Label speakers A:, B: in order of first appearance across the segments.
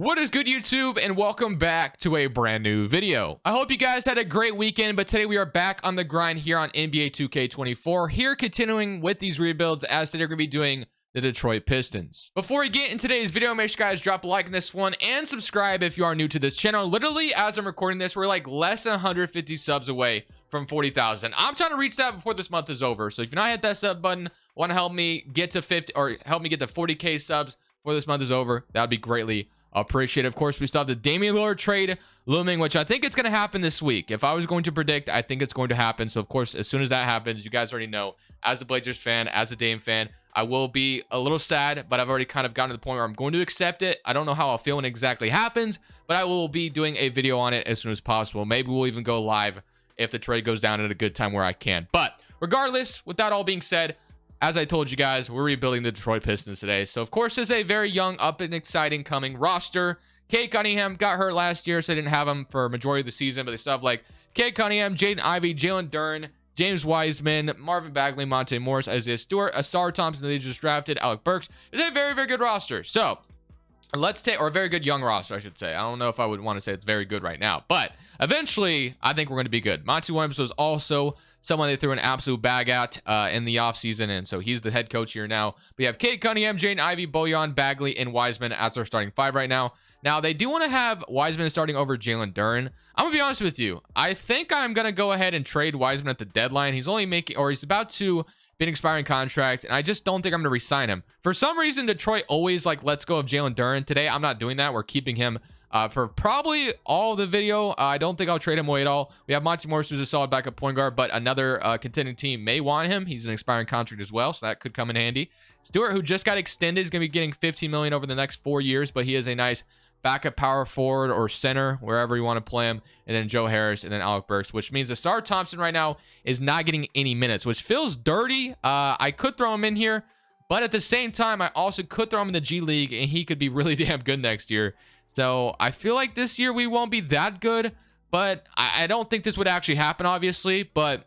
A: What is good, YouTube, and welcome back to a brand new video. I hope you guys had a great weekend, but today we are back on the grind here on NBA 2K24, here continuing with these rebuilds as today we're going to be doing the Detroit Pistons. Before we get in today's video, make sure you guys drop a like on this one and subscribe if you are new to this channel. Literally, as I'm recording this, we're like less than 150 subs away from 40,000. I'm trying to reach that before this month is over, so if you're not hit that sub button, want to help me get to 50 or help me get to 40k subs before this month is over, that would be greatly appreciate it. Of course, we still have the Damian Lillard trade looming, which I think it's going to happen this week. If I was going to predict, I think it's going to happen. So of course, as soon as that happens, you guys already know, as a Blazers fan, as a Dame fan, I will be a little sad, but I've already kind of gotten to the point where I'm going to accept it. I don't know how I'll feel when it exactly happens, but I will be doing a video on it as soon as possible. Maybe we'll even go live if the trade goes down at a good time where I can. But regardless, with that all being said, as I told you guys, we're rebuilding the Detroit Pistons today. So, of course, it's a very young, up and exciting coming roster. Cade Cunningham got hurt last year, so they didn't have him for a majority of the season. But they still have, like, Cade Cunningham, Jaden Ivey, Jalen Duren, James Wiseman, Marvin Bagley, Monte Morris, Isaiah Stewart, Asar Thompson, they just drafted, Alec Burks. It's a very, very good roster. So, let's take, or a very good young roster, I should say. I don't know if I would want to say it's very good right now. But, eventually, I think we're going to be good. Monty Williams was also someone they threw an absolute bag at in the offseason, and so he's the head coach here now. We have Cade Cunningham, Jaden Ivey, Bojan, Bagley, and Wiseman as our starting five right now. Now, they do want to have Wiseman starting over Jalen Duren. I'm going to be honest with you. I think I'm going to go ahead and trade Wiseman at the deadline. He's only making, or he's about to be an expiring contract, and I just don't think I'm going to re-sign him. For some reason, Detroit always, like, lets go of Jalen Duren. Today, I'm not doing that. We're keeping him for probably all of the video. I don't think I'll trade him away at all. We have Monte Morris, who's a solid backup point guard, but another contending team may want him. He's an expiring contract as well, so that could come in handy. Stewart, who just got extended, is going to be getting $15 million over the next 4 years, but he is a nice backup power forward or center, wherever you want to play him. And then Joe Harris and then Alec Burks, which means Asar Thompson right now is not getting any minutes, which feels dirty. I could throw him in here, but at the same time, I also could throw him in the G League, and he could be really damn good next year. So I feel like this year we won't be that good, but I don't think this would actually happen, obviously. But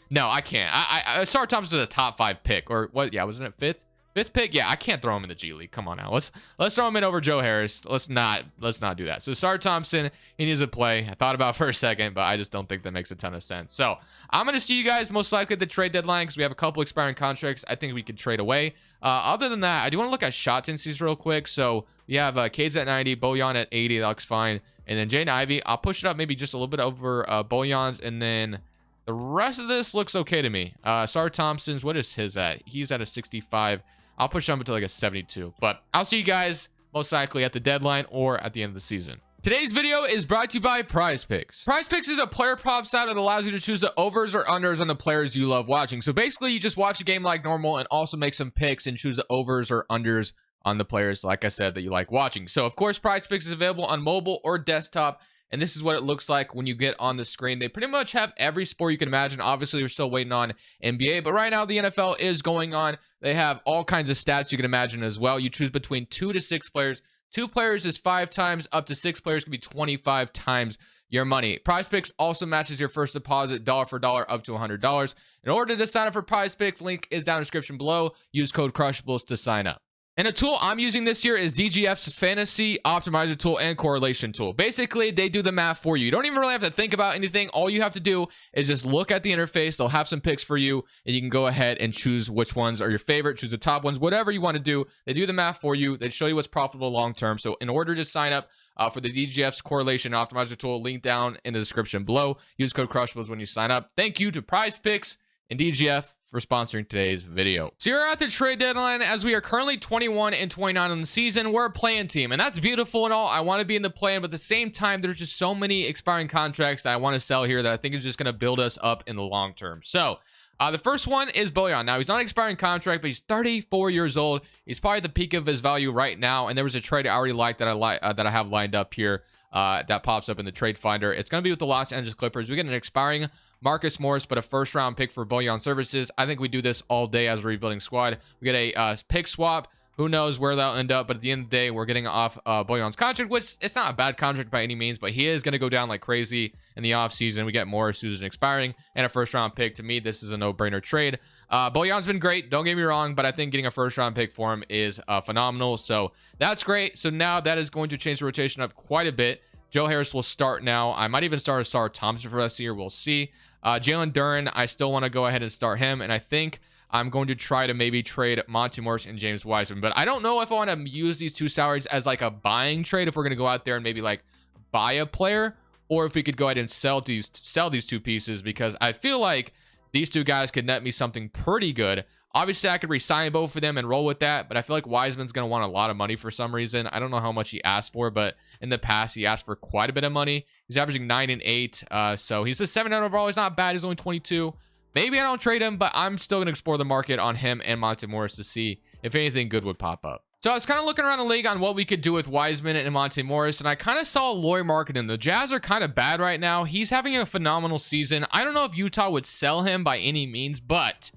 A: no, I can't. Asar Thompson is a top 5 pick, or what? Yeah, wasn't it fifth pick? Yeah, I can't throw him in the G League. Come on now, let's throw him in over Joe Harris. Let's not do that. So Asar Thompson, he needs to play. I thought about it for a second, but I just don't think that makes a ton of sense. So I'm gonna see you guys most likely at the trade deadline because we have a couple expiring contracts I think we could trade away. Other than that, I do want to look at shot tendencies real quick. So we have Cade's at 90, Bojan at 80. That looks fine. And then Jaden Ivey, I'll push it up maybe just a little bit over Bojan's, and then the rest of this looks okay to me. Asar Thompson's, what is his at? He's at a 65. I'll push him to like a 72. But I'll see you guys most likely at the deadline or at the end of the season. Today's video is brought to you by Prize Picks. Prize Picks is a player prop site that allows you to choose the overs or unders on the players you love watching. So basically, you just watch a game like normal and also make some picks and choose the overs or unders on the players, like I said, that you like watching. So of course, Prize Picks is available on mobile or desktop, and this is what it looks like when you get on the screen. They pretty much have every sport you can imagine. Obviously, we're still waiting on NBA, but right now the NFL is going on. They have all kinds of stats you can imagine as well. You choose between 2 to 6 players. 2 players is 5 times, up to 6 players can be 25 times your money. Prize Picks also matches your first deposit dollar for dollar up to $100. In order to sign up for Prize Picks, link is down in the description below. Use code Crushables to sign up. And a tool I'm using this year is DGF's Fantasy Optimizer tool and Correlation tool. Basically, they do the math for you. You don't even really have to think about anything. All you have to do is just look at the interface. They'll have some picks for you, and you can go ahead and choose which ones are your favorite, choose the top ones, whatever you want to do. They do the math for you. They show you what's profitable long term. So in order to sign up for the DGF's Correlation Optimizer tool, link down in the description below. Use code Crushables when you sign up. Thank you to Prize Picks and DGF for sponsoring today's video. So you're at the trade deadline. As we are currently 21 and 29 on the season, we're a play-in team, and that's beautiful and all. I want to be in the play-in, but at the same time, there's just so many expiring contracts that I want to sell here that I think is just going to build us up in the long term. So the first one is Bojan. Now, he's not an expiring contract, but he's 34 years old. He's probably at the peak of his value right now, and there was a trade I already liked that I have lined up here that pops up in the trade finder. It's going to be with the Los Angeles Clippers. We get an expiring Marcus Morris, but a first-round pick for Bojan services. I think we do this all day as a rebuilding squad. We get a pick swap Who knows where that'll end up, but at the end of the day, we're getting off Bojan's contract, which it's not a bad contract by any means, but he is going to go down like crazy in the offseason. We get more Susan expiring and a first-round pick. To me, this is a no-brainer trade. Bojan's been great, don't get me wrong, but I think getting a first-round pick for him is phenomenal, so that's great. So now that is going to change the rotation up quite a bit. Joe Harris will start now. I might even start Asar Thompson for the rest of the year. We'll see. Jalen Duren, I still want to go ahead and start him, and I think I'm going to try to maybe trade Monty Morris and James Wiseman, but I don't know if I want to use these two salaries as like a buying trade, if we're going to go out there and maybe like buy a player, or if we could go ahead and sell these two pieces, because I feel like these two guys could net me something pretty good. Obviously, I could re-sign both of them and roll with that, but I feel like Wiseman's going to want a lot of money for some reason. I don't know how much he asked for, but in the past, he asked for quite a bit of money. He's averaging 9 and 8, so he's a 7 overall. He's not bad. He's only 22. Maybe I don't trade him, but I'm still going to explore the market on him and Monty Morris to see if anything good would pop up. So I was kind of looking around the league on what we could do with Wiseman and Monty Morris, and I kind of saw Lauri Markkanen. The Jazz are kind of bad right now. He's having a phenomenal season. I don't know if Utah would sell him by any means, but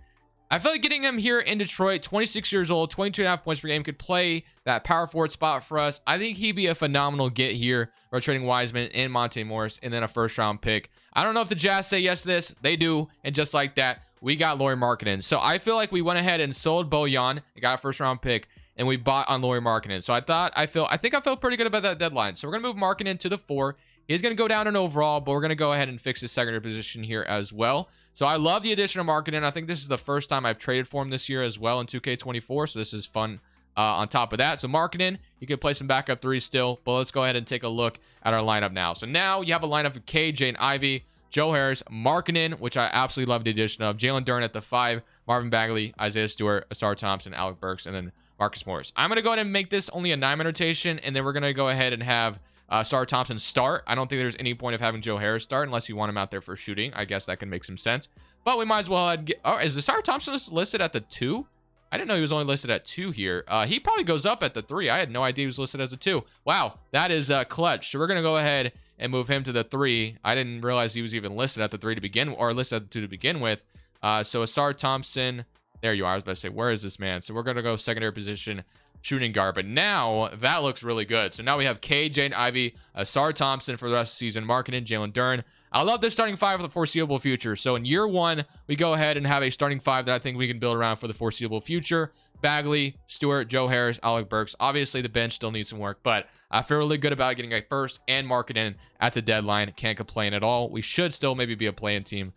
A: I feel like getting him here in Detroit, 26 years old, 22.5 points per game, could play that power forward spot for us. I think he'd be a phenomenal get here. We're trading Wiseman and Monty Morris and then a first-round pick. I don't know if the Jazz say yes to this. They do, and just like that, we got Lauri Markkanen. So I feel like we went ahead and sold Bojan, got a first-round pick, and we bought on Lauri Markkanen. So I think I feel pretty good about that deadline. So we're going to move Markkanen to the 4. He's going to go down in overall, but we're going to go ahead and fix his secondary position here as well. So I love the addition of Markkanen. I think this is the first time I've traded for him this year as well in 2K24, so this is fun on top of that. So Markkanen, you can play some backup threes still, but let's go ahead and take a look at our lineup now. So now you have a lineup of KJ and Ivy, Joe Harris, Markkanen, which I absolutely love the addition of, Jalen Duren at the 5, Marvin Bagley, Isaiah Stewart, Asar Thompson, Alec Burks, and then Marcus Morris. I'm going to go ahead and make this only a 9-man rotation, and then we're going to go ahead and have Asar Thompson start. I don't think there's any point of having Joe Harris start unless you want him out there for shooting. I guess that can make some sense. But we might as well get... Oh, is Asar Thompson listed at the 2? I didn't know he was only listed at 2 here. He probably goes up at the 3. I had no idea he was listed as a 2. Wow, that is clutch. So we're going to go ahead and move him to the 3. I didn't realize he was even listed at the 3 to begin, or listed at the 2 to begin with. So Asar Thompson... There you are. I was about to say, where is this man? So we're going to go secondary position, shooting guard. But now that looks really good. So now we have KJ and Ivy, Asar Thompson for the rest of the season, Markkanen, Jalen Duren. I love this starting 5 for the foreseeable future. So in year 1, we go ahead and have a starting 5 that I think we can build around for the foreseeable future. Bagley, Stewart, Joe Harris, Alec Burks. Obviously, the bench still needs some work, but I feel really good about getting a first and Markkanen at the deadline. Can't complain at all. We should still maybe be a play-in team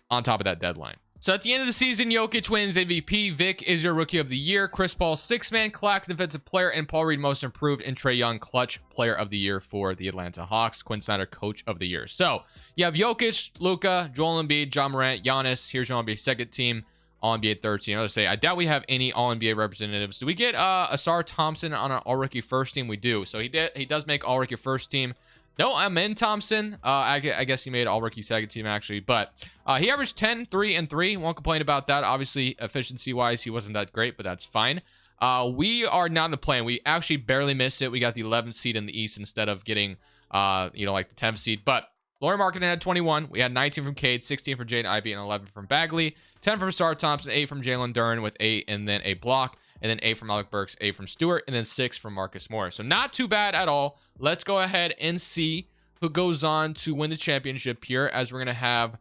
A: on top of that deadline. So at the end of the season, Jokic wins MVP. Vic is your Rookie of the Year. Chris Paul, 6-man Clax Defensive Player, and Paul Reed, Most Improved, and Trae Young, Clutch Player of the Year for the Atlanta Hawks. Quinn Snyder, Coach of the Year. So you have Jokic, Luka, Joel Embiid, John Morant, Giannis. Here's your All-NBA second team, All-NBA third team. I would say I doubt we have any All-NBA representatives. Do we get Asar Thompson on our All-Rookie first team? We do. So he does make All-Rookie first team. No, Amen Thompson. I guess he made All-Rookie second team, actually. But he averaged 10, 3, and 3. Won't complain about that. Obviously, efficiency-wise, he wasn't that great, but that's fine. We are not in the play. We actually barely missed it. We got the 11th seed in the East instead of getting, like the 10th seed. But Lauri Markkanen had 21. We had 19 from Cade, 16 from Jaden Ivey, and 11 from Bagley. 10 from Asar Thompson, 8 from Jalen Duren with 8, and then a block. And then 8 from Alec Burks, 8 from Stewart, and then 6 from Marcus Morris. So not too bad at all. Let's go ahead and see who goes on to win the championship here, as we're going to have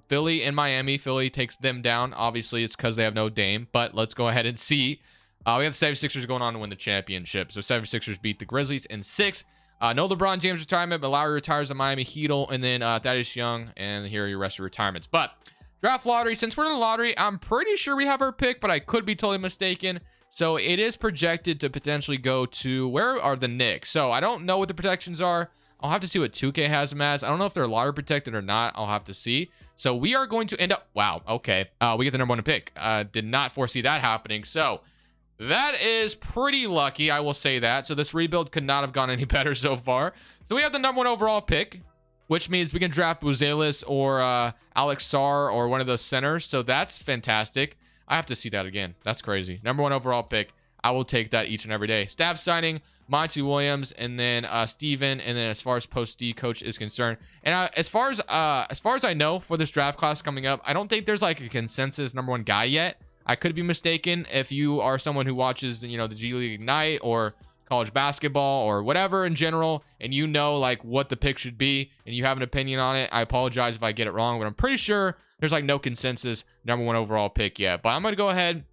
A: Philly and Miami. Philly takes them down. Obviously, it's because they have no Dame, but let's go ahead and see. We have the 76ers going on to win the championship. So 76ers beat the Grizzlies in 6. No LeBron James retirement, but Lowry retires the Miami Heat, and then Thaddeus Young, and here are your rest of retirements. But draft lottery, since we're in the lottery, I'm pretty sure we have our pick, but I could be totally mistaken. So it is projected to potentially go to, where are the Knicks? So I don't know what the protections are. I'll have to see what 2K has them as. I don't know if they're lottery protected or not. I'll have to see. So we are going to end up, wow, okay. We get the number 1 pick. Did not foresee that happening. So that is pretty lucky, I will say that. So this rebuild could not have gone any better so far. So we have the number 1 overall pick, which means we can draft Buzelis or Alex Sarr or one of those centers. So that's fantastic. I have to see that again. That's crazy. Number 1 overall pick. I will take that each and every day. Staff signing, Monty Williams, and then Steven, and then as far as post D coach is concerned. And as far as I know for this draft class coming up, I don't think there's like a consensus number 1 guy yet. I could be mistaken. If you are someone who watches, the G League Ignite or college basketball or whatever in general, and you know like what the pick should be and you have an opinion on it, I apologize if I get it wrong, but I'm pretty sure there's like no consensus #1 overall pick yet. But I'm going to go ahead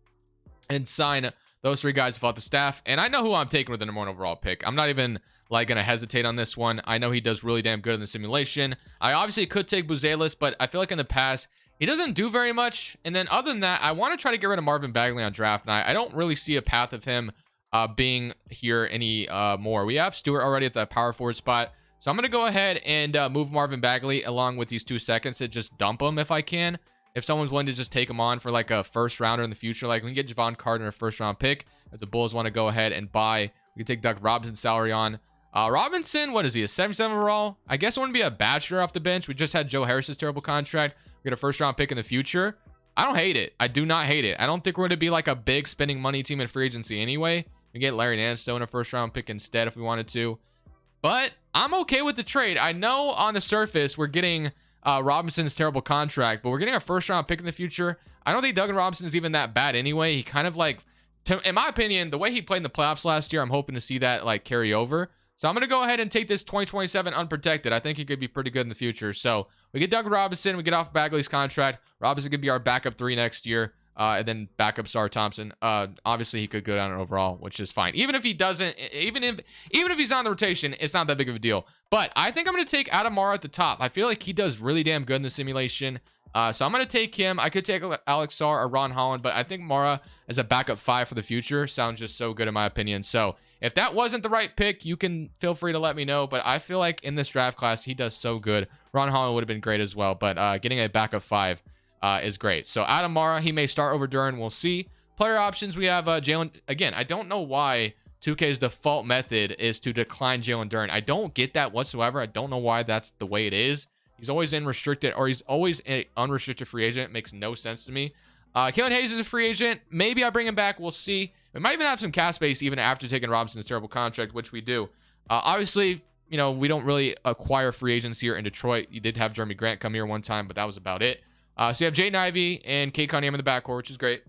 A: and sign those 3 guys without the staff, and I know who I'm taking with the #1 overall pick. I'm not even like going to hesitate on this one. I know he does really damn good in the simulation. I obviously could take Buzelis, but I feel like in the past he doesn't do very much. And then other than that, I want to try to get rid of Marvin Bagley on draft night. I don't really see a path of him being here any more. We have Stewart already at the power forward spot, so I'm going to go ahead and move Marvin Bagley along with these 2 seconds to just dump him if I can. If someone's willing to just take him on for like a first rounder in the future, like we can get Javon Carter in a first round pick. If the Bulls want to go ahead and buy, we can take Doug Robinson's salary on. Robinson, what is he, a 77 overall? I guess it wouldn't be a bachelor off the bench. We just had Joe Harris's terrible contract. We get a first round pick in the future. I don't hate it. I do not hate it. I don't think we're going to be like a big spending money team in free agency anyway. We get Larry Nance in a first round pick instead if we wanted to. But I'm okay with the trade. I know on the surface we're getting Robinson's terrible contract, but we're getting a first round pick in the future. I don't think Duncan Robinson is even that bad anyway. He kind of like, in my opinion, the way he played in the playoffs last year, I'm hoping to see that like carry over. So I'm going to go ahead and take this 2027 unprotected. I think he could be pretty good in the future. So we get Doug Robinson. We get off Bagley's contract. Robinson could be our backup 3 next year. And then backup Sar Thompson. Obviously, he could go down overall, which is fine. Even if he doesn't, even if he's on the rotation, it's not that big of a deal. But I think I'm going to take Adam Mara at the top. I feel like he does really damn good in the simulation. So I'm going to take him. I could take Alex Sar or Ron Holland, but I think Mara as a backup 5 for the future sounds just so good in my opinion. So if that wasn't the right pick, you can feel free to let me know. But I feel like in this draft class, he does so good. Ron Holland would have been great as well. But getting a backup 5 is great. So Adam Mara, he may start over Duran. We'll see. Player options, we have Jalen. Again, I don't know why 2K's default method is to decline Jalen Duran. I don't get that whatsoever. I don't know why that's the way it is. He's always in restricted, or he's always an unrestricted free agent. It makes no sense to me. Killian Hayes is a free agent. Maybe I bring him back. We'll see. We might even have some cap space even after taking Robinson's terrible contract, which we do. Obviously, we don't really acquire free agents here in Detroit. You did have Jeremy Grant come here one time, but that was about it. So you have Jaden Ivey and Kate Cunningham in the backcourt, which is great.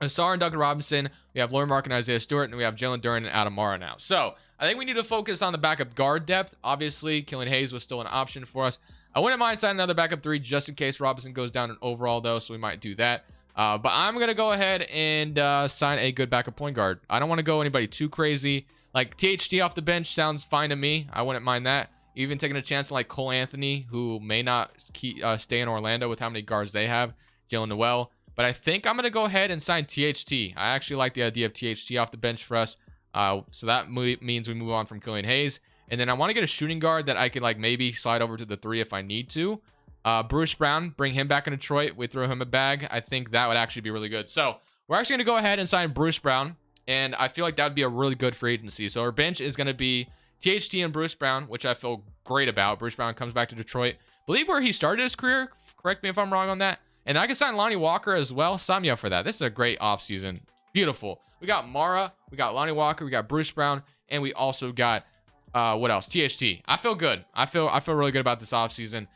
A: Asar and Duncan Robinson. We have Lauren Mark and Isaiah Stewart, and we have Jalen Duran and Adam Mara now. So I think we need to focus on the backup guard depth. Obviously, Killian Hayes was still an option for us. I wouldn't mind signing another backup 3 just in case Robinson goes down in overall, though, so we might do that. But I'm going to go ahead and sign a good backup point guard. I don't want to go anybody too crazy. Like THT off the bench sounds fine to me. I wouldn't mind that. Even taking a chance on like Cole Anthony, who may not stay in Orlando with how many guards they have. Jalen Noel. But I think I'm going to go ahead and sign THT. I actually like the idea of THT off the bench for us. So that means we move on from Killian Hayes. And then I want to get a shooting guard that I could like maybe slide over to the 3 if I need to. Bruce Brown, bring him back in Detroit. We throw him a bag. I think that would actually be really good. So we're actually going to go ahead and sign Bruce Brown. And I feel like that would be a really good free agency. So our bench is going to be THT and Bruce Brown, which I feel great about. Bruce Brown comes back to Detroit. Believe where he started his career. Correct me if I'm wrong on that. And I can sign Lonnie Walker as well. Sign me up for that. This is a great offseason. Beautiful. We got Mara. We got Lonnie Walker. We got Bruce Brown. And we also got, what else? THT. I feel good. I feel really good about this offseason.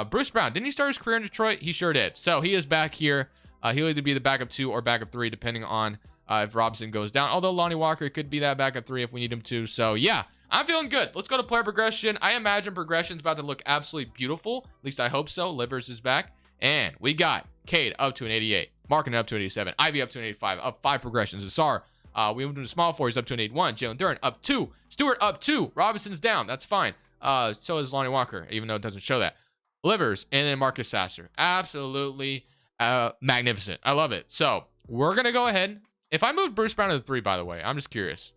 A: Bruce Brown, didn't he start his career in Detroit? He sure did. So he is back here. He'll either be the backup 2 or backup 3, depending on if Robinson goes down. Although Lonnie Walker could be that backup 3 if we need him to. So yeah, I'm feeling good. Let's go to player progression. I imagine progression's about to look absolutely beautiful. At least I hope so. Livers is back. And we got Cade up to an 88. Markin up to an 87. Ivy up to an 85. Up 5 progressions. Asar, we moved to small 4. He's up to an 81. Jalen Duran up 2. Stewart up 2. Robinson's down. That's fine. So is Lonnie Walker, even though it doesn't show that. Livers, and then Marcus Sasser. Absolutely magnificent. I love it. So we're going to go ahead. If I moved Bruce Brown to the 3, by the way, I'm just curious.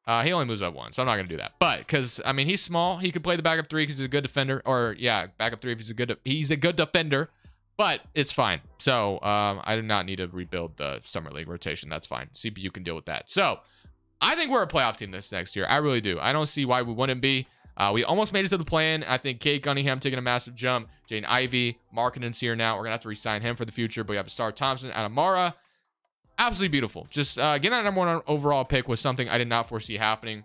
A: He only moves up 1, so I'm not going to do that. But because, I mean, he's small. He could play the backup 3 because he's a good defender. Or, yeah, backup 3 if he's a good defender. But it's fine. So I do not need to rebuild the Summer League rotation. That's fine. CPU can deal with that. So I think we're a playoff team this next year. I really do. I don't see why we wouldn't be. We almost made it to the play-in. I think Kate Cunningham taking a massive jump. Jane Ivey, Markkinen's here now. We're going to have to re-sign him for the future. But we have Star Thompson, Adam Mara. Absolutely beautiful. Just getting that #1 overall pick was something I did not foresee happening.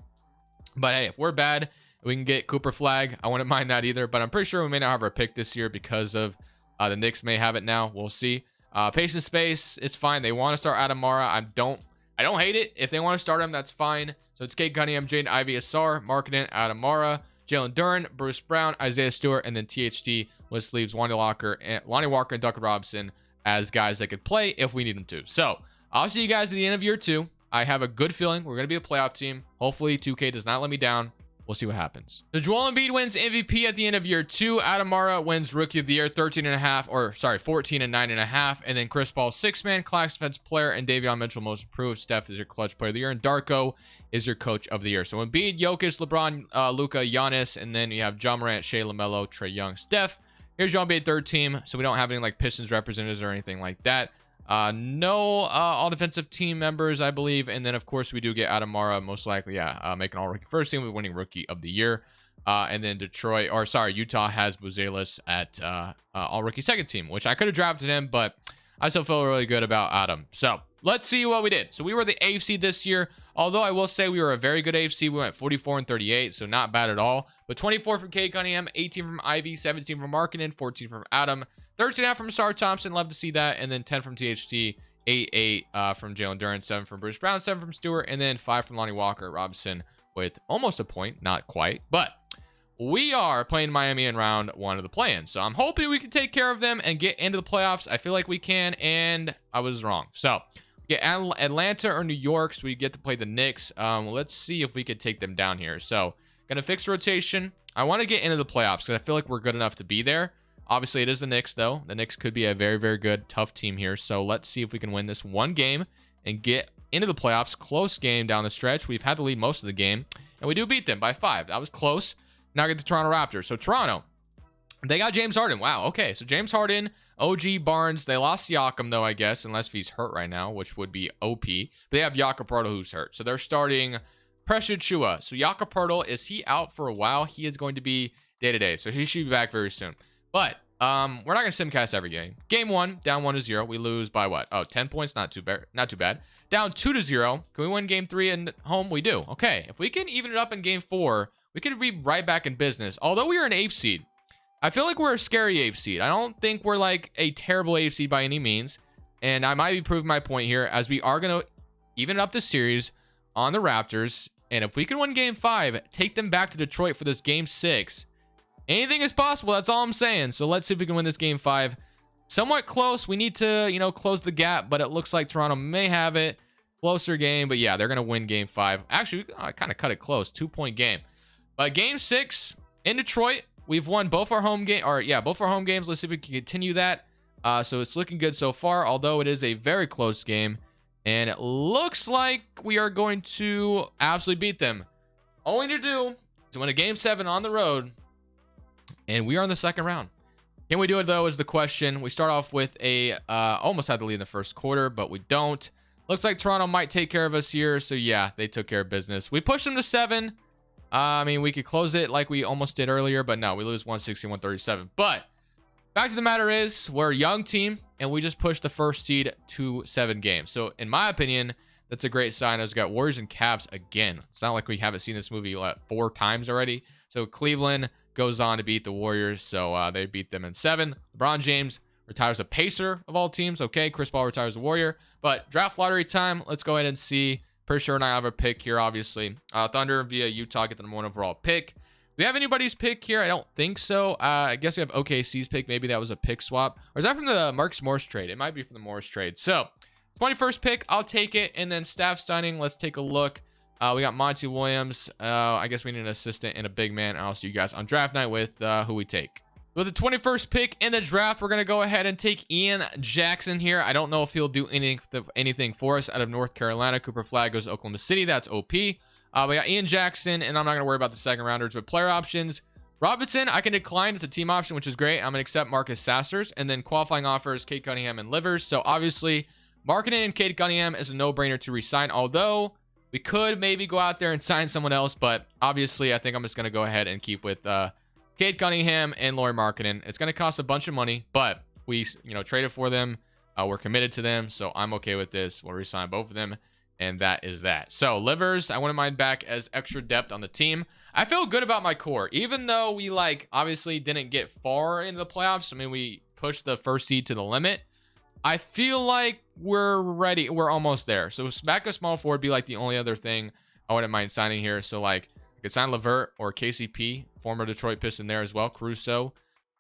A: But hey, if we're bad, we can get Cooper Flag. I wouldn't mind that either. But I'm pretty sure we may not have our pick this year because of the Knicks may have it now. We'll see. Patient space, it's fine. They want to start Adamara. I don't hate it. If they want to start him, that's fine. So it's Kate Cunningham, Jaden Ivey, Asar, Marketing, Adamara, Jalen Duren, Bruce Brown, Isaiah Stewart, and then THT, which leaves Lonnie Walker, and Duncan Robinson as guys that could play if we need them to. So I'll see you guys at the end of year 2. I have a good feeling we're going to be a playoff team. Hopefully 2K does not let me down. We'll see what happens. So Joel Embiid wins MVP at the end of year 2. Adamara wins Rookie of the Year, 14 and 9.5. And then Chris Paul, 6-man, Class Defensive Player, and Davion Mitchell, Most Improved. Steph is your Clutch Player of the Year, and Darko is your Coach of the Year. So Embiid, Jokic, LeBron, Luka, Giannis, and then you have John Morant, Shea, LaMelo, Trae Young, Steph. Here's your NBA third team, so we don't have any like Pistons representatives or anything like that. No all defensive team members, I believe. And then, of course, we do get Adamara, most likely, making all rookie first team with winning Rookie of the Year. And then Utah has Buzelis at all rookie second team, which I could have drafted him, but I still feel really good about Adam. So let's see what we did. So we were the AFC seed this year, although I will say we were a very good AFC. We went 44 and 38, so not bad at all. But 24 from Kate Cunningham, 18 from Ivy, 17 from Markkinen, 14 from Adam, 13.5 from Star Thompson, love to see that, and then 10 from THT, 8 from Jalen Duren, 7 from Bruce Brown, 7 from Stewart, and then 5 from Lonnie Walker Robinson with almost a point, not quite, but we are playing Miami in round 1 of the play-in, so I'm hoping we can take care of them and get into the playoffs. I feel like we can, and I was wrong. So we get Atlanta or New York, so we get to play the Knicks. Let's see if we could take them down here. So gonna fix rotation. I want to get into the playoffs because I feel like we're good enough to be there. Obviously, it is the Knicks, though. The Knicks could be a very, very good, tough team here. So let's see if we can win this one game and get into the playoffs. Close game down the stretch. We've had to lead most of the game, and we do beat them by 5. That was close. Now get the Toronto Raptors. So Toronto, they got James Harden. Wow, okay. So James Harden, OG Barnes. They lost Siakam, though, I guess, unless he's hurt right now, which would be OP. But they have Jakob Poeltl, who's hurt. So they're starting Precious Chua. So Jakob Poeltl, is he out for a while? He is going to be day-to-day, so he should be back very soon. But we're not going to simcast every game. Game 1, down 1-0. We lose by what? Oh, 10 points. Not too bad. Down 2-0. Can we win game 3 at home? We do. Okay. If we can even it up in game 4, we could be right back in business. Although we are an 8th seed, I feel like we're a scary 8th seed. I don't think we're like a terrible 8th seed by any means. And I might be proving my point here as we are going to even up the series on the Raptors. And if we can win game 5, take them back to Detroit for this game 6. Anything is possible. That's all I'm saying. So let's see if we can win this game 5. Somewhat close. We need to, close the gap, but it looks like Toronto may have it. Closer game, but yeah, they're going to win game 5. Actually, I kind of cut it close. 2-point game. But game 6 in Detroit, we've won both our home games. Both our home games. Let's see if we can continue that. So it's looking good so far, although it is a very close game. And it looks like we are going to absolutely beat them. All we need to do is win a game 7 on the road. And we are in the second round. Can we do it, though, is the question. We start off with a almost had to lead in the first quarter, but we don't. Looks like Toronto might take care of us here. So, yeah, they took care of business. We pushed them to 7. I mean, we could close it like we almost did earlier, but no, we lose 160-137. But fact of the matter is, we're a young team, and we just pushed the first seed to 7 games. So, in my opinion, that's a great sign. As we got Warriors and Cavs again. It's not like we haven't seen this movie 4 times already. So, Cleveland goes on to beat the Warriors, so they beat them in 7. LeBron James retires a Pacer of all teams. Okay, Chris Paul retires a Warrior. But draft lottery time, let's go ahead and see. Pretty sure I have a pick here, obviously. Thunder via Utah get the number 1 overall pick. Do we have anybody's pick here? I don't think so. I guess we have OKC's pick. Maybe that was a pick swap. Or is that from the Marcus Morris trade? It might be from the Morris trade. So, 21st pick, I'll take it. And then staff signing, let's take a look. We got Monty Williams. I guess we need an assistant and a big man. I'll see you guys on draft night with who we take. With the 21st pick in the draft, we're going to go ahead and take Ian Jackson here. I don't know if he'll do anything for us out of North Carolina. Cooper Flagg goes to Oklahoma City. That's OP. We got Ian Jackson, and I'm not going to worry about the second rounders. But player options, Robinson, I can decline. It's a team option, which is great. I'm going to accept Marcus Sassers. And then qualifying offers, Kate Cunningham and Livers. So obviously, Marketing and Kate Cunningham is a no-brainer to resign. Although we could maybe go out there and sign someone else. But obviously, I think I'm just going to go ahead and keep with Kate Cunningham and Lauri Markkanen. It's going to cost a bunch of money, but we, traded for them. We're committed to them, so I'm okay with this. We'll resign both of them, and that is that. So Livers, I wouldn't mind back as extra depth on the team. I feel good about my core, even though we obviously didn't get far into the playoffs. I mean, we pushed the first seed to the limit. I feel like we're ready. We're almost there. So back a small forward would be like the only other thing I wouldn't mind signing here. So like I could sign Levert or KCP, former Detroit Piston there as well. Caruso,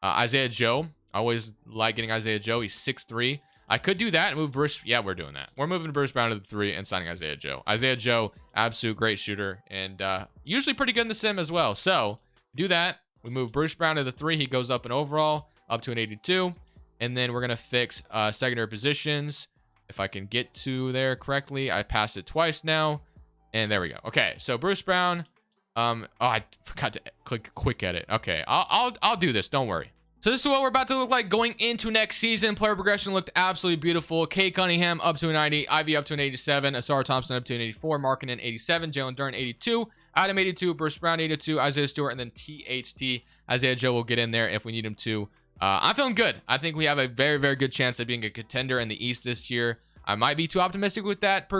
A: Isaiah Joe. I always like getting Isaiah Joe. He's 6'3". I could do that and move Bruce. Yeah, we're doing that. We're moving Bruce Brown to the 3 and signing Isaiah Joe. Isaiah Joe, absolute great shooter and usually pretty good in the sim as well. So do that. We move Bruce Brown to the 3. He goes up in overall, up to an 82. And then we're going to fix secondary positions. If I can get to there correctly, I passed it twice now. And there we go. Okay, so Bruce Brown. Oh, I forgot to click quick edit. Okay, I'll do this. Don't worry. So this is what we're about to look like going into next season. Player progression looked absolutely beautiful. Kate Cunningham up to a 90. Ivy up to an 87. Asar Thompson up to an 84. Markkanen 87. Jalen Duren 82. Adam 82. Bruce Brown 82. Isaiah Stewart. And then THT. Isaiah Joe will get in there if we need him to. I'm feeling good. I think we have a very, very good chance of being a contender in the East this year. I might be too optimistic with that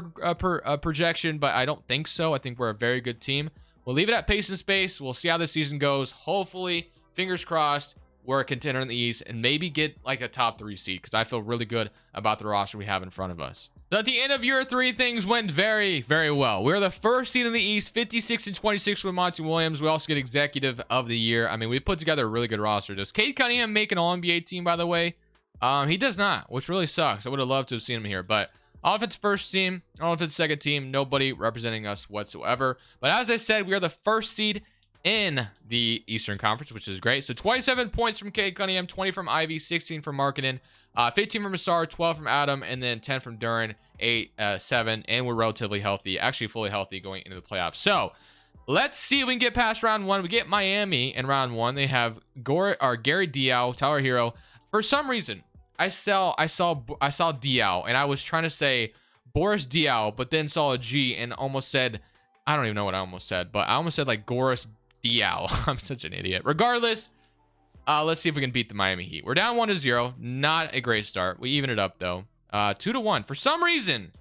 A: projection, but I don't think so. I think we're a very good team. We'll leave it at pace and space. We'll see how this season goes. Hopefully, fingers crossed, we're a contender in the East and maybe get like a top 3 seed because I feel really good about the roster we have in front of us. So at the end of year 3, things went very, very well. We're the first seed in the East, 56-26 with Monty Williams. We also get Executive of the Year. I mean, we put together a really good roster. Does Cade Cunningham make an All-NBA team, by the way? He does not, which really sucks. I would have loved to have seen him here, but I don't know if it's first team, I don't know if it's second team, nobody representing us whatsoever. But as I said, we are the first seed in the Eastern Conference, which is great. So 27 points from Cade Cunningham, 20 from Ivy, 16 from Markkanen, 15 from Asar, 12 from Adam, and then 10 from Duren, 8, 7, and we're relatively healthy, actually fully healthy going into the playoffs. So let's see if we can get past round 1. We get Miami in round 1. They have Gary Diaw, Tyler Hero. For some reason, I saw Diaw, and I was trying to say Boris Diaw, but then saw a G and almost said, I don't even know what I almost said, but I almost said like Goris Diaw. I'm such an idiot. Regardless, let's see if we can beat the Miami Heat. We're down 1-0. Not a great start. We even it up though. 2-1. For some reason,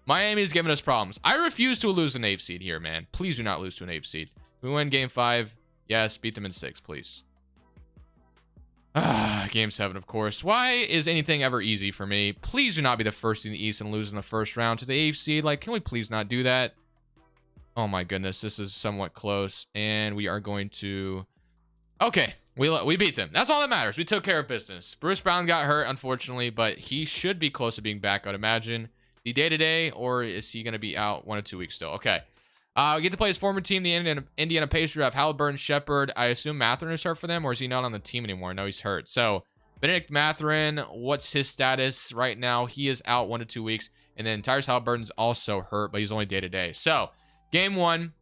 A: Miami is giving us problems. I refuse to lose an 8th seed here, man. Please do not lose to an 8th seed. We win game 5. Yes, beat them in 6, please. Game 7, of course. Why is anything ever easy for me? Please do not be the first in the East and lose in the first round to the 8th seed. Like, can we please not do that? Oh my goodness, this is somewhat close, and we are going to... Okay, we beat them. That's all that matters. We took care of business. Bruce Brown got hurt, unfortunately, but he should be close to being back, I'd imagine. The day-to-day, or is he going to be out 1 or 2 weeks still? Okay. We get to play his former team, the Indiana Pacers. Have Halliburton, Shepard. I assume Mathurin is hurt for them, or is he not on the team anymore? No, he's hurt. So, Benedict Mathurin, what's his status right now? He is out 1 to 2 weeks. And then Tyrese Halliburton's also hurt, but he's only day-to-day. So, game 1,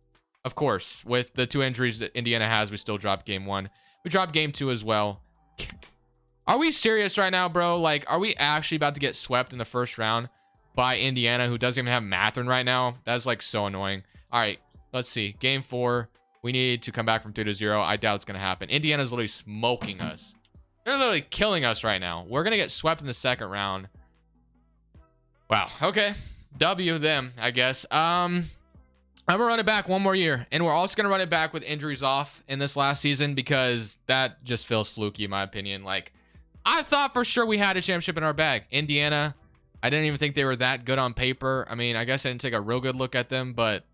A: of course, with the 2 injuries that Indiana has, we still dropped game 1. We dropped game 2 as well. Are we serious right now, bro? Like, are we actually about to get swept in the first round by Indiana, who doesn't even have Mathurin right now? That's, like, so annoying. All right, let's see. Game 4, we need to come back from 3-0. I doubt it's going to happen. Indiana's literally smoking us. They're literally killing us right now. We're going to get swept in the second round. Wow, okay. W them, I guess. I'm going to run it back 1 more year. And we're also going to run it back with injuries off in this last season because that just feels fluky, in my opinion. Like, I thought for sure we had a championship in our bag. Indiana, I didn't even think they were that good on paper. I mean, I guess I didn't take a real good look at them, but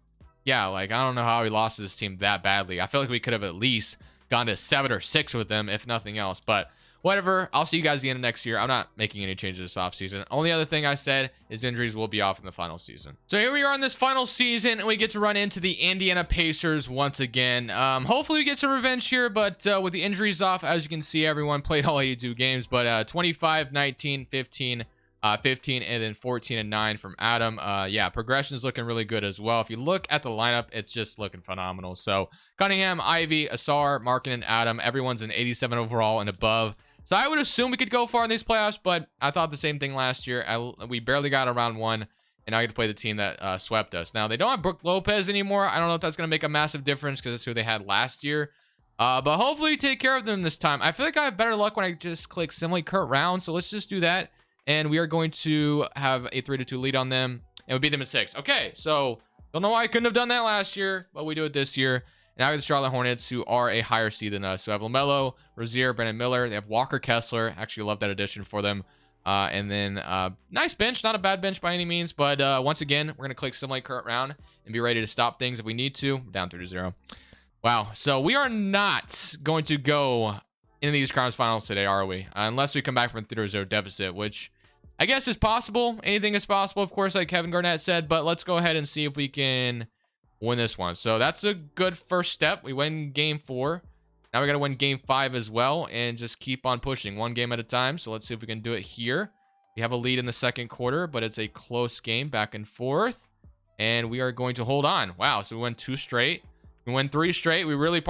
A: yeah, like, I don't know how we lost to this team that badly. I feel like we could have at least gone to 7 or 6 with them, if nothing else. But whatever. I'll see you guys at the end of next year. I'm not making any changes this offseason. Only other thing I said is injuries will be off in the final season. So here we are in this final season, and we get to run into the Indiana Pacers once again. Hopefully we get some revenge here, but with the injuries off, as you can see, everyone played all 82 games. But 25, 19, 15... 15 and then 14 and 9 from Adam. Yeah, progression is looking really good as well. If you look at the lineup, it's just looking phenomenal. So Cunningham, Ivy, Asar, Markkanen, and Adam, everyone's an 87 overall and above. So I would assume we could go far in these playoffs, but I thought the same thing last year. We barely got around 1, and now I get to play the team that swept us. Now, they don't have Brook Lopez anymore. I don't know if that's going to make a massive difference because that's who they had last year. But hopefully we take care of them this time. I feel like I have better luck when I just click simulate current round, so let's just do that. And we are going to have a 3-2 lead on them, and we beat them in 6. Okay, so don't know why I couldn't have done that last year, but we do it this year. And now we have the Charlotte Hornets, who are a higher seed than us. So we have LaMelo, Rozier, Brandon Miller. They have Walker Kessler. Actually love that addition for them. And then nice bench, not a bad bench by any means, but once again, we're gonna click simulate current round and be ready to stop things if we need to. We're down 3-0. Wow, so we are not going to go in these conference finals today, are we? Unless we come back from a 3-0 deficit, which I guess is possible. Anything is possible, of course, like Kevin Garnett said, but let's go ahead and see if we can win this one. So that's a good first step. We win game 4. Now we got to win game 5 as well and just keep on pushing one game at a time. So let's see if we can do it here. We have a lead in the second quarter, but it's a close game back and forth. And we are going to hold on. Wow, so we won 2 straight. We won 3 straight. We really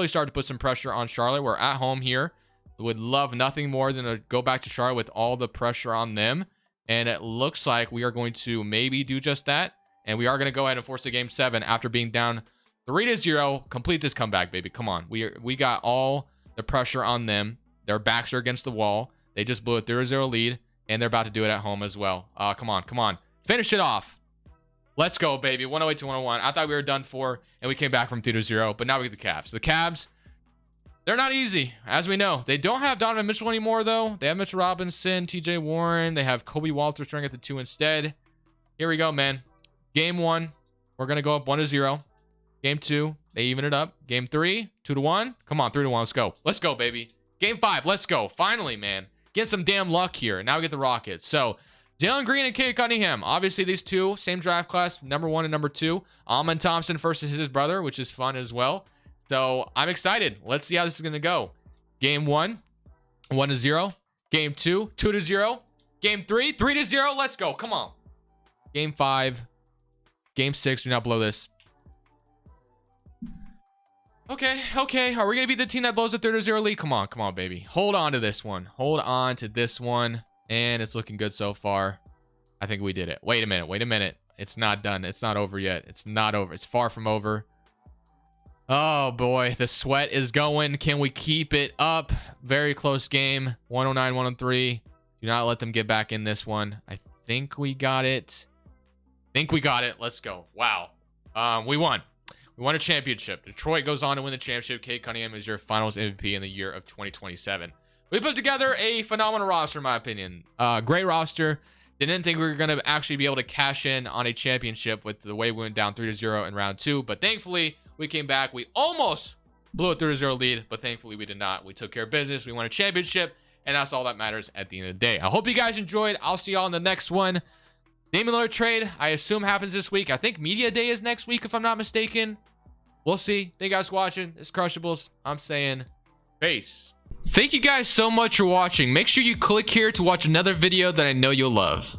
A: started to put some pressure on Charlotte. We're at home here. We would love nothing more than to go back to Charlotte with all the pressure on them. And it looks like we are going to maybe do just that. And we are going to go ahead and force a game 7 after being down 3-0. Complete this comeback, baby. Come on. We got all the pressure on them. Their backs are against the wall. They just blew a 3-0 lead, and they're about to do it at home as well. Come on. Come on. Finish it off. Let's go, baby. 108 to 101. I thought we were done for, and we came back from 2-0, but now we get the Cavs. The Cavs, they're not easy, as we know. They don't have Donovan Mitchell anymore, though. They have Mitchell Robinson, TJ Warren. They have Kobe Walter starting at the 2 instead. Here we go, man. Game 1, we're going to go up 1-0. Game 2, they even it up. Game 3, 2-1. Come on, 3-1. Let's go. Let's go, baby. Game 5, let's go. Finally, man. Get some damn luck here. Now we get the Rockets. So, Jalen Green and Cade Cunningham. Obviously, these two, same draft class, number 1 and number 2. Almond Thompson versus his brother, which is fun as well. So, I'm excited. Let's see how this is going to go. Game 1, 1-0. Game 2, 2-0. Game 3, 3-0. Let's go. Come on. Game 5. Game 6. Do not blow this. Okay. Are we going to be the team that blows the 3-0 lead? Come on, baby. Hold on to this one. Hold on to this one. And it's looking good so far. I think we did it. Wait a minute. It's not done. It's not over yet. It's not over. It's far from over. Oh, boy. The sweat is going. Can we keep it up? Very close game. 109, 103. Do not let them get back in this one. I think we got it. Let's go. Wow. We won. We won a championship. Detroit goes on to win the championship. Cade Cunningham is your finals MVP in the year of 2027. We put together a phenomenal roster, in my opinion. Great roster. Didn't think we were going to actually be able to cash in on a championship with the way we went down 3-0 in round 2. But thankfully, we came back. We almost blew a 3-0 lead, but thankfully we did not. We took care of business. We won a championship, and that's all that matters at the end of the day. I hope you guys enjoyed. I'll see y'all in the next one. Damian Lillard trade, I assume, happens this week. I think Media Day is next week, if I'm not mistaken. We'll see. Thank you guys for watching. It's Crushables. I'm saying peace. Thank you guys so much for watching. Make sure you click here to watch another video that I know you'll love.